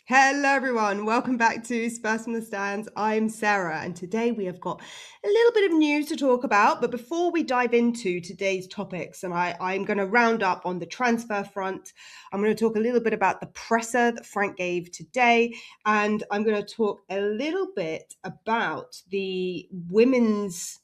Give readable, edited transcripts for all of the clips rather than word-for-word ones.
Hello, everyone. Welcome back to Spurs from the Stands. I'm Sarah, and today we have got a little bit of news to talk about. But before we dive into today's topics, and I'm going to round up on the transfer front, I'm going to talk a little bit about the presser that Frank gave today, and I'm going to talk a little bit about the women's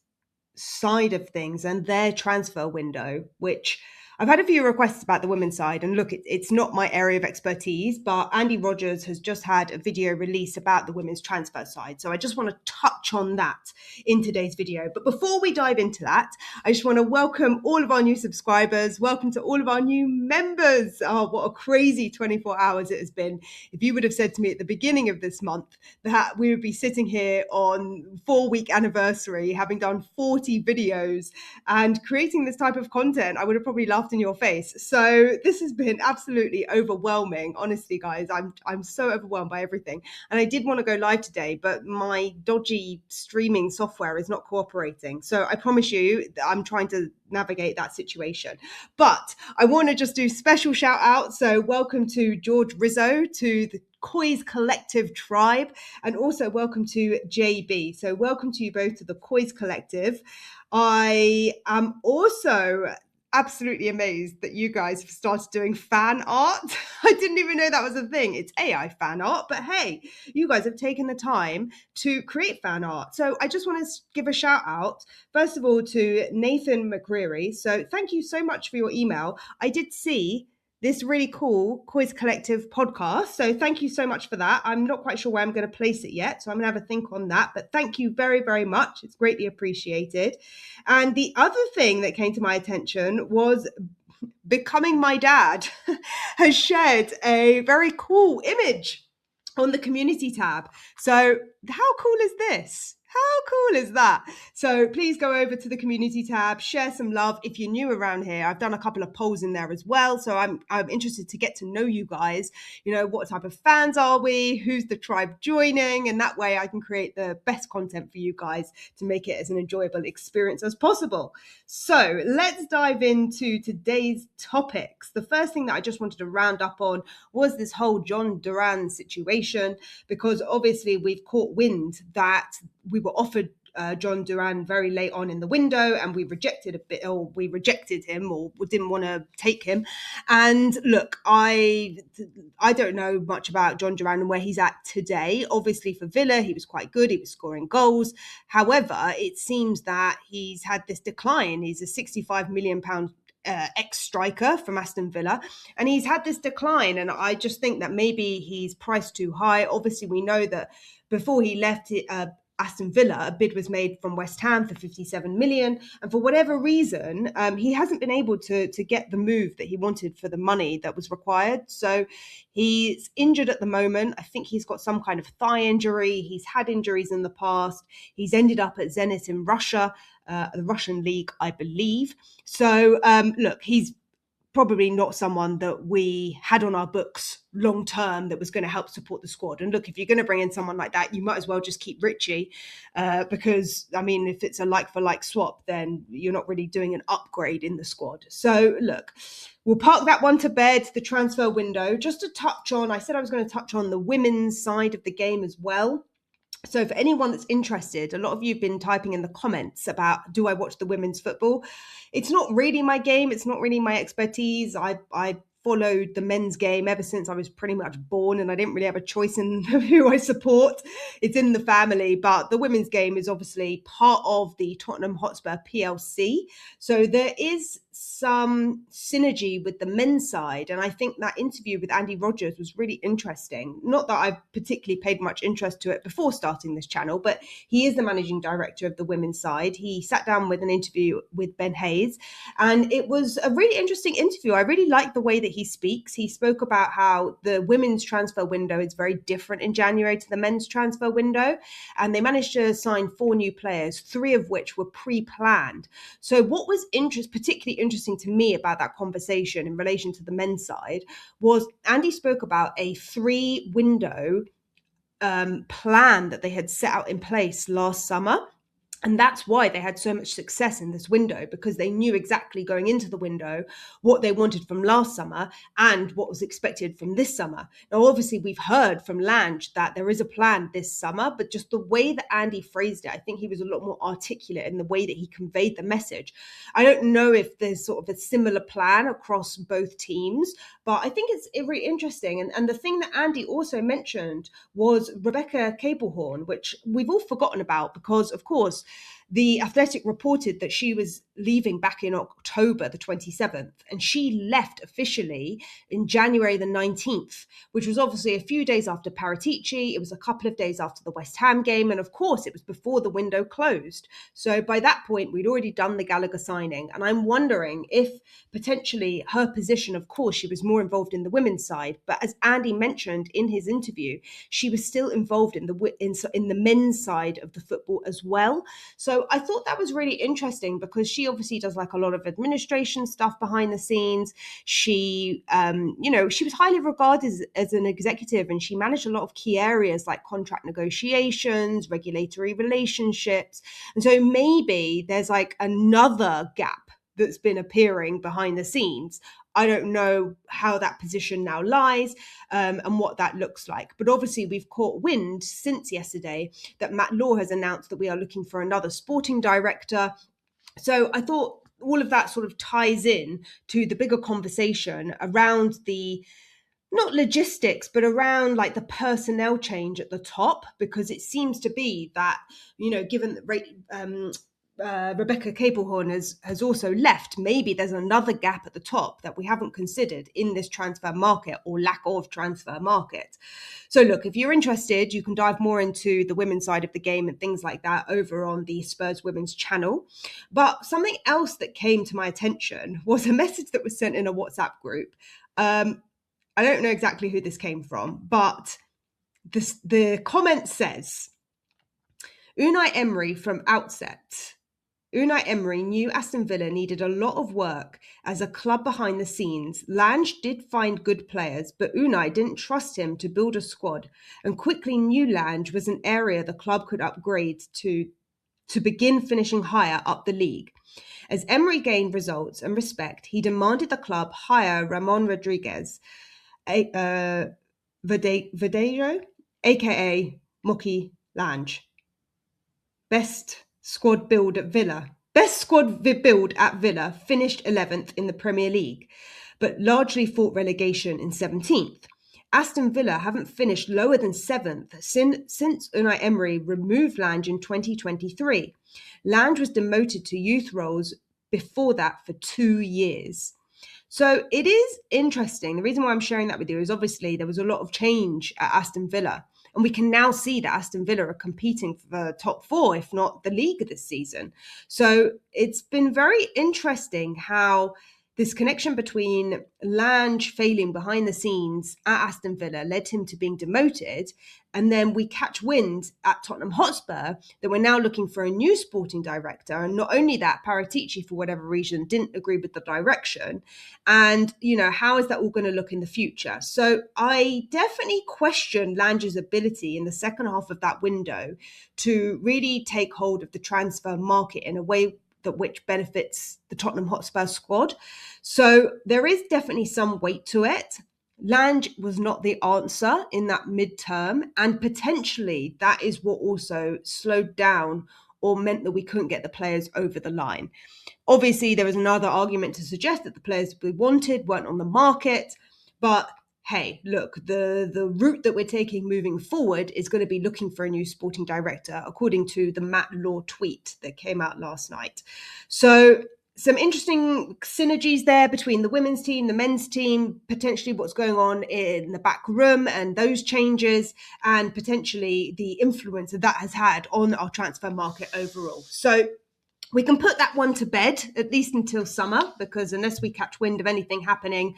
side of things and their transfer window, which I've had a few requests about the women's side. And look, it's not my area of expertise, but Andy Rogers has just had a video release about the women's transfer side. So I just want to touch on that in today's video. But before we dive into that, I just want to welcome all of our new subscribers. Welcome to all of our new members. Oh, what a crazy 24 hours it has been. If you would have said to me at the beginning of this month that we would be sitting here on 4-week anniversary, having done 40 videos and creating this type of content, I would have probably laughed in your face. So this has been absolutely overwhelming. Honestly, guys, I'm so overwhelmed by everything. And I did want to go live today, but my dodgy streaming software is not cooperating. So I promise you I'm trying to navigate that situation. But I want to just do special shout out. So welcome to George Rizzo, to the COYS Collective tribe, and also welcome to JB. So welcome to you both to the COYS Collective. I am also absolutely amazed that you guys have started doing fan art. I didn't even know that was a thing. It's AI fan art, but hey, you guys have taken the time to create fan art. So I just want to give a shout out, first of all, to Nathan McCreary. So thank you so much for your email. I did see this really cool COYS Collective podcast. So thank you so much for that. I'm not quite sure where I'm going to place it yet, so I'm going to have a think on that. But thank you very, very much. It's greatly appreciated. And the other thing that came to my attention was Becoming My Dad has shared a very cool image on the community tab. So how cool is this? How cool is that? So please go over to the community tab, share some love. If you're new around here, I've done a couple of polls in there as well. So I'm interested to get to know you guys. You know, what type of fans are we? Who's the tribe joining? And that way I can create the best content for you guys to make it as an enjoyable experience as possible. So let's dive into today's topics. The first thing that I just wanted to round up on was this whole Duran situation, because obviously we've caught wind that we were offered Duran very late on in the window, and we rejected him, or didn't want to take him. And look, I don't know much about Duran and where he's at today. Obviously for Villa, he was quite good. He was scoring goals. However, it seems that he's had this decline. He's a £65 million ex-striker from Aston Villa, and he's had this decline, and I just think that maybe he's priced too high. Obviously we know that before he left Aston Villa, a bid was made from West Ham for 57 million, and for whatever reason he hasn't been able to get the move that he wanted for the money that was required. So he's injured at the moment. I think he's got some kind of thigh injury. He's had injuries in the past. He's ended up at Zenit in Russia, the Russian league, I believe. So look, he's probably not someone that we had on our books long term that was going to help support the squad. And look, if you're going to bring in someone like that, you might as well just keep Richie, because I mean, if it's a like for like swap, then you're not really doing an upgrade in the squad. So look, we'll park that one to bed, the transfer window. Just to touch on, I said I was going to touch on the women's side of the game as well. So for anyone that's interested, a lot of you have been typing in the comments about, do I watch the women's football? It's not really my game. It's not really my expertise. I followed the men's game ever since I was pretty much born, and I didn't really have a choice in who I support. It's in the family, but the women's game is obviously part of the Tottenham Hotspur PLC. So there is some synergy with the men's side. And I think that interview with Andy Rogers was really interesting. Not that I particularly paid much interest to it before starting this channel, but he is the managing director of the women's side. He sat down with an interview with Ben Hayes, and it was a really interesting interview. I really like the way that he speaks. He spoke about how the women's transfer window is very different in January to the men's transfer window. And they managed to sign 4 new players, 3 of which were pre-planned. So what was particularly interesting to me about that conversation in relation to the men's side was Andy spoke about a 3-window plan that they had set out in place last summer. And that's why they had so much success in this window, because they knew exactly going into the window what they wanted from last summer and what was expected from this summer. Now, obviously, we've heard from Lange that there is a plan this summer, but just the way that Andy phrased it, I think he was a lot more articulate in the way that he conveyed the message. I don't know if there's sort of a similar plan across both teams, but I think it's really interesting. And the thing that Andy also mentioned was Rebecca Caplehorn, which we've all forgotten about because, of course, the Athletic reported that she was leaving back in October the 27th, and she left officially in January the 19th, which was obviously a few days after Paratici. It was a couple of days after the West Ham game, and of course it was before the window closed. So by that point, we'd already done the Gallagher signing, and I'm wondering if potentially her position, of course, she was more involved in the women's side, but as Andy mentioned in his interview, she was still involved in the men's side of the football as well. So I thought that was really interesting because she obviously does like a lot of administration stuff behind the scenes. She, she was highly regarded as an executive, and she managed a lot of key areas like contract negotiations, regulatory relationships. And so maybe there's like another gap that's been appearing behind the scenes. I don't know how that position now lies and what that looks like. But obviously, we've caught wind since yesterday that Matt Law has announced that we are looking for another sporting director. So I thought all of that sort of ties in to the bigger conversation around the not logistics, but around like the personnel change at the top, because it seems to be that, given that Rebecca Caplehorn has also left, maybe there's another gap at the top that we haven't considered in this transfer market or lack of transfer market. So look, if you're interested, you can dive more into the women's side of the game and things like that over on the Spurs Women's channel. But something else that came to my attention was a message that was sent in a WhatsApp group. I don't know exactly who this came from, but the comment says, Unai Emery from outset. Unai Emery knew Aston Villa needed a lot of work as a club behind the scenes. Lange did find good players, but Unai didn't trust him to build a squad and quickly knew Lange was an area the club could upgrade to begin finishing higher up the league. As Emery gained results and respect, he demanded the club hire Ramon Rodriguez, Verdejo, aka Moki Lange. Best squad build at Villa, finished 11th in the Premier League, but largely fought relegation in 17th. Aston Villa haven't finished lower than 7th since Unai Emery removed Lange in 2023. Lange was demoted to youth roles before that for 2 years. So it is interesting. The reason why I'm sharing that with you is obviously there was a lot of change at Aston Villa. And we can now see that Aston Villa are competing for the top 4, if not the league this season. So it's been very interesting how this connection between Lange failing behind the scenes at Aston Villa led him to being demoted. And then we catch wind at Tottenham Hotspur that we're now looking for a new sporting director. And not only that, Paratici, for whatever reason, didn't agree with the direction. And, how is that all going to look in the future? So I definitely question Lange's ability in the second half of that window to really take hold of the transfer market in a way that which benefits the Tottenham Hotspur squad. So there is definitely some weight to it. Lange was not the answer in that midterm, and potentially that is what also slowed down or meant that we couldn't get the players over the line. Obviously, there was another argument to suggest that the players we wanted weren't on the market, but hey, look, the route that we're taking moving forward is going to be looking for a new sporting director, according to the Matt Law tweet that came out last night. So some interesting synergies there between the women's team, the men's team, potentially what's going on in the back room and those changes, and potentially the influence that has had on our transfer market overall. So we can put that one to bed, at least until summer, because unless we catch wind of anything happening,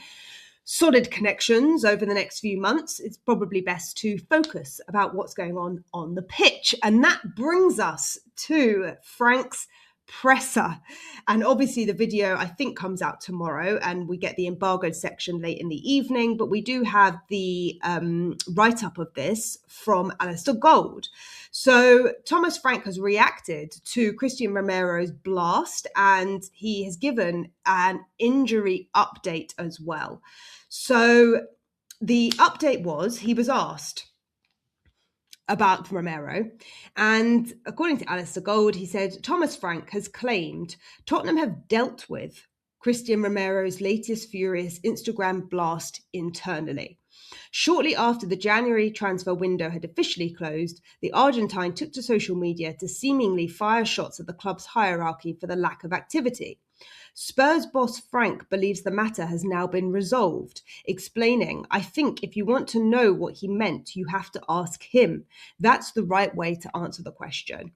solid connections over the next few months, it's probably best to focus about what's going on the pitch. And that brings us to Frank's presser. And obviously the video, I think, comes out tomorrow and we get the embargoed section late in the evening, but we do have the write-up of this from Alistair Gold. So Thomas Frank has reacted to Christian Romero's blast and he has given an injury update as well. So the update was, he was asked about Romero, and according to Alistair Gold, he said Thomas Frank has claimed Tottenham have dealt with Christian Romero's latest furious Instagram blast internally. Shortly after the January transfer window had officially closed, the Argentine took to social media to seemingly fire shots at the club's hierarchy for the lack of activity. Spurs boss Frank believes the matter has now been resolved, explaining, "I think if you want to know what he meant, you have to ask him. That's the right way to answer the question.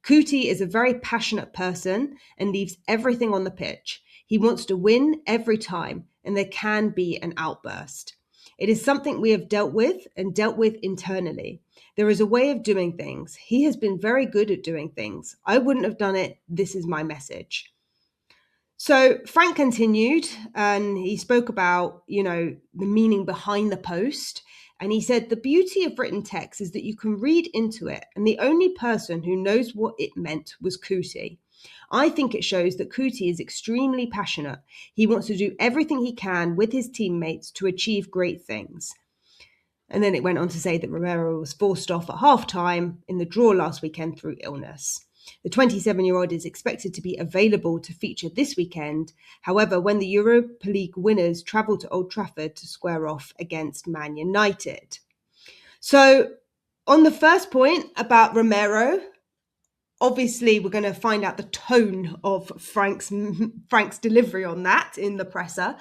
Kuti is a very passionate person and leaves everything on the pitch. He wants to win every time, and there can be an outburst. It is something we have dealt with internally. There is a way of doing things. He has been very good at doing things. I wouldn't have done it. This is my message." So Frank continued and he spoke about, the meaning behind the post. And he said, "The beauty of written text is that you can read into it. And the only person who knows what it meant was Kuti. I think it shows that Kuti is extremely passionate. He wants to do everything he can with his teammates to achieve great things." And then it went on to say that Romero was forced off at half-time in the draw last weekend through illness. The 27-year-old is expected to be available to feature this weekend. However, when the Europa League winners travel to Old Trafford to square off against Man United. So on the first point about Romero, obviously we're going to find out the tone of Frank's delivery on that in the presser.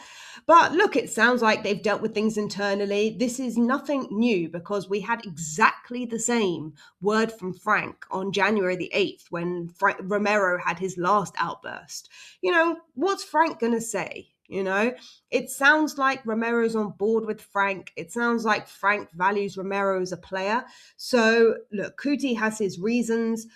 But look, it sounds like they've dealt with things internally. This is nothing new because we had exactly the same word from Frank on January the 8th when Romero had his last outburst. What's Frank going to say? It sounds like Romero's on board with Frank. It sounds like Frank values Romero as a player. So look, Kuti has his reasons.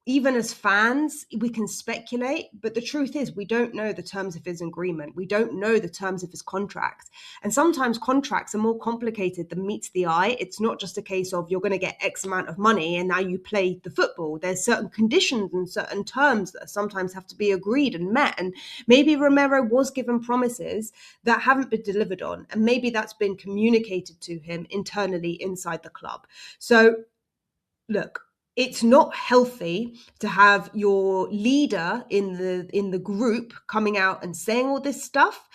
Even as fans, we can speculate, but the truth is we don't know the terms of his agreement. We don't know the terms of his contract. And sometimes contracts are more complicated than meets the eye. It's not just a case of you're going to get X amount of money and now you play the football. There's certain conditions and certain terms that sometimes have to be agreed and met. And maybe Romero was given promises that haven't been delivered on. And maybe that's been communicated to him internally inside the club. So look, it's not healthy to have your leader in the group coming out and saying all this stuff.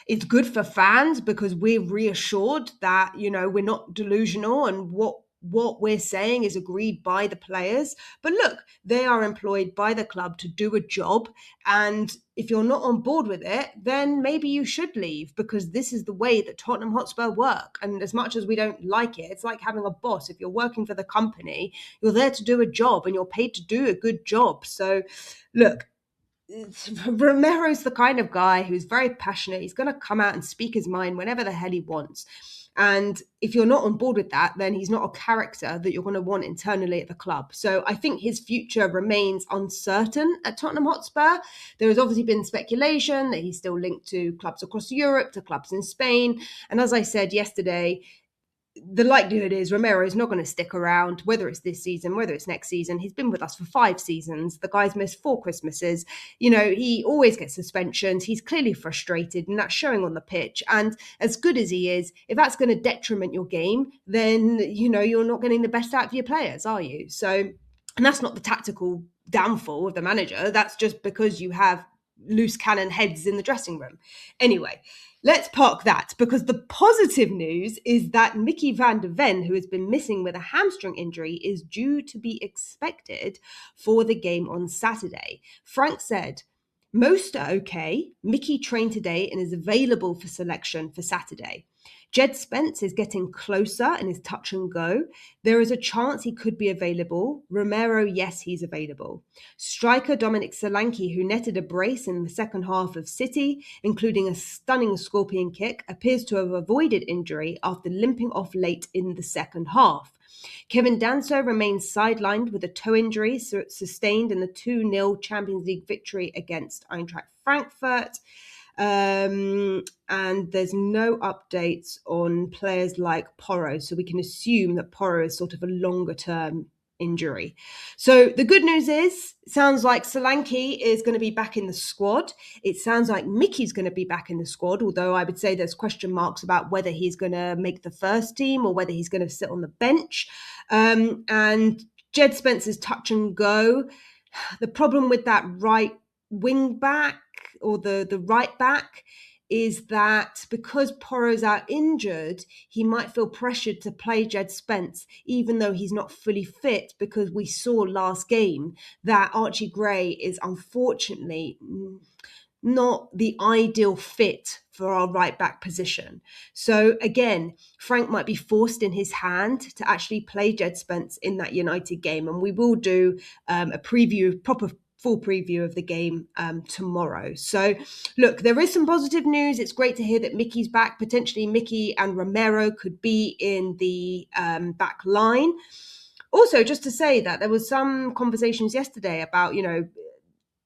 It's good for fans because we're reassured that, we're not delusional and what we're saying is agreed by the players. But look, they are employed by the club to do a job. And if you're not on board with it, then maybe you should leave because this is the way that Tottenham Hotspur work. And as much as we don't like it, it's like having a boss. If you're working for the company, you're there to do a job and you're paid to do a good job. So look, Romero's the kind of guy who's very passionate. He's going to come out and speak his mind whenever the hell he wants. And if you're not on board with that, then he's not a character that you're going to want internally at the club. So I think his future remains uncertain at Tottenham Hotspur. There has obviously been speculation that he's still linked to clubs across Europe, to clubs in Spain. And as I said yesterday, the likelihood is Romero is not going to stick around, whether it's this season, whether it's next season. He's been with us for 5 seasons. The guy's missed 4 Christmases. He always gets suspensions. He's clearly frustrated, and that's showing on the pitch. And as good as he is, if that's going to detriment your game, then, you're not getting the best out of your players, are you? So, and that's not the tactical downfall of the manager. That's just because you have loose cannon heads in the dressing room. Anyway, let's park that because the positive news is that Mickey van der Ven, who has been missing with a hamstring injury, is due to be expected for the game on Saturday. Frank said, "Most are okay. Mickey trained today and is available for selection for Saturday. Jed Spence is getting closer in his touch and go. There is a chance he could be available. Romero, yes, he's available. Striker Dominic Solanke, who netted a brace in the second half of City, including a stunning scorpion kick, appears to have avoided injury after limping off late in the second half. Kevin Danso remains sidelined with a toe injury sustained in the 2-0 Champions League victory against Eintracht Frankfurt. And there's no updates on players like Porro, so we can assume that Porro is sort of a longer term injury. So the good news is, it sounds like Solanke is going to be back in the squad. It sounds like Mickey's going to be back in the squad, although I would say there's question marks about whether he's going to make the first team or whether he's going to sit on the bench. And Jed Spence's touch and go. The problem with that right wing back or the right back is that because Porro's out injured, he might feel pressured to play Jed Spence, even though he's not fully fit, because we saw last game that Archie Gray is unfortunately not the ideal fit for our right back position. So again, Frank might be forced in his hand to actually play Jed Spence in that United game. And we will do a proper full preview of the game tomorrow. So look, there is some positive news. It's great to hear that Mickey's back. Potentially Mickey and Romero could be in the back line. Also, just to say that there was some conversations yesterday about,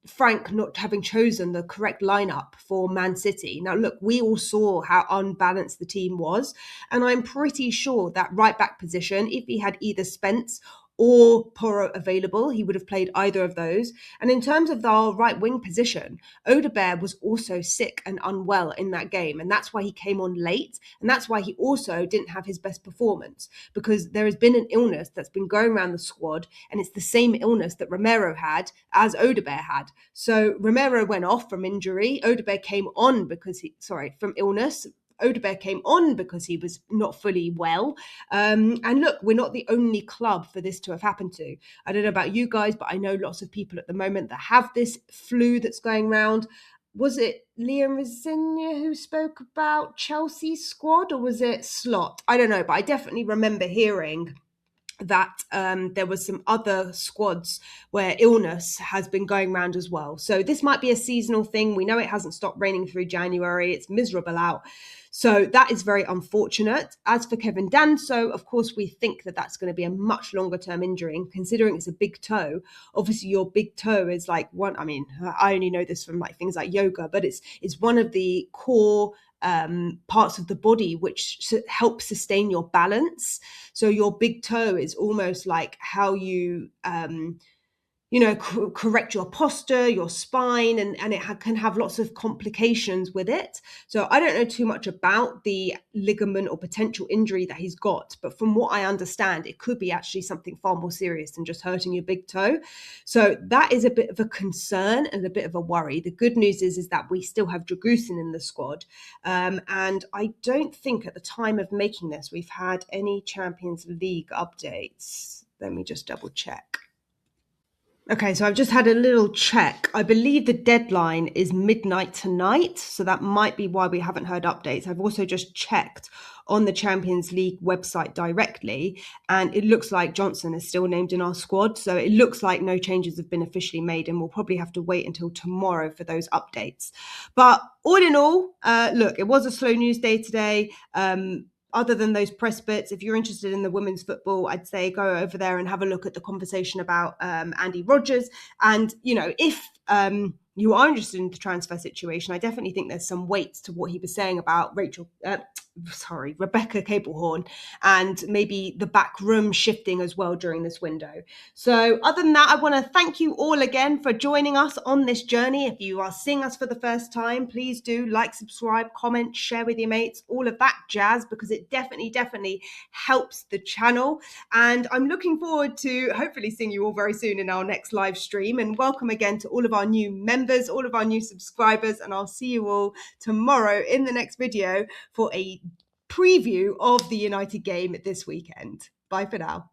Frank not having chosen the correct lineup for Man City. Now, look, we all saw how unbalanced the team was, and I'm pretty sure that right back position, if he had either Spence or Porro available, he would have played either of those. And in terms of the right wing position, Odegaard was also sick and unwell in that game, and that's why he came on late, and that's why he also didn't have his best performance, because there has been an illness that's been going around the squad, and it's the same illness that Romero had as Odegaard had. So Romero went off from injury. Odegaard came on from illness. Odegaard came on because he was not fully well. And look, we're not the only club for this to have happened to. I don't know about you guys, but I know lots of people at the moment that have this flu that's going around. Was it Liam Rosinia who spoke about Chelsea's squad, or was it Slot? I don't know, but I definitely remember hearing that there was some other squads where illness has been going around as well. So this might be a seasonal thing. We know it hasn't stopped raining through January. It's miserable out. So that is very unfortunate. As for Kevin Danso, of course, we think that that's going to be a much longer term injury. And considering it's a big toe, obviously your big toe is like one. I mean, I only know this from like things like yoga, but it's one of the core parts of the body which help sustain your balance. So your big toe is almost like how you correct your posture, your spine, and it can have lots of complications with it. So I don't know too much about the ligament or potential injury that he's got, but from what I understand, it could be actually something far more serious than just hurting your big toe. So that is a bit of a concern and a bit of a worry. The good news is that we still have Dragusin in the squad. And I don't think at the time of making this, we've had any Champions League updates. Let me just double check. Okay, so I've just had a little check. I believe the deadline is midnight tonight, so that might be why we haven't heard updates. I've also just checked on the Champions League website directly, and it looks like Johnson is still named in our squad. So it looks like no changes have been officially made, and we'll probably have to wait until tomorrow for those updates. But all in all, look, it was a slow news day today. Other than those press bits, if you're interested in the women's football, I'd say go over there and have a look at the conversation about Andy Rodgers. And, if you are interested in the transfer situation, I definitely think there's some weight to what he was saying about Rebecca Cablehorn, and maybe the back room shifting as well during this window. So other than that, I want to thank you all again for joining us on this journey. If you are seeing us for the first time, please do like, subscribe, comment, share with your mates, all of that jazz, because it definitely helps the channel. And I'm looking forward to hopefully seeing you all very soon in our next live stream. And welcome again to all of our new members, all of our new subscribers, and I'll see you all tomorrow in the next video for a preview of the United game this weekend. Bye for now.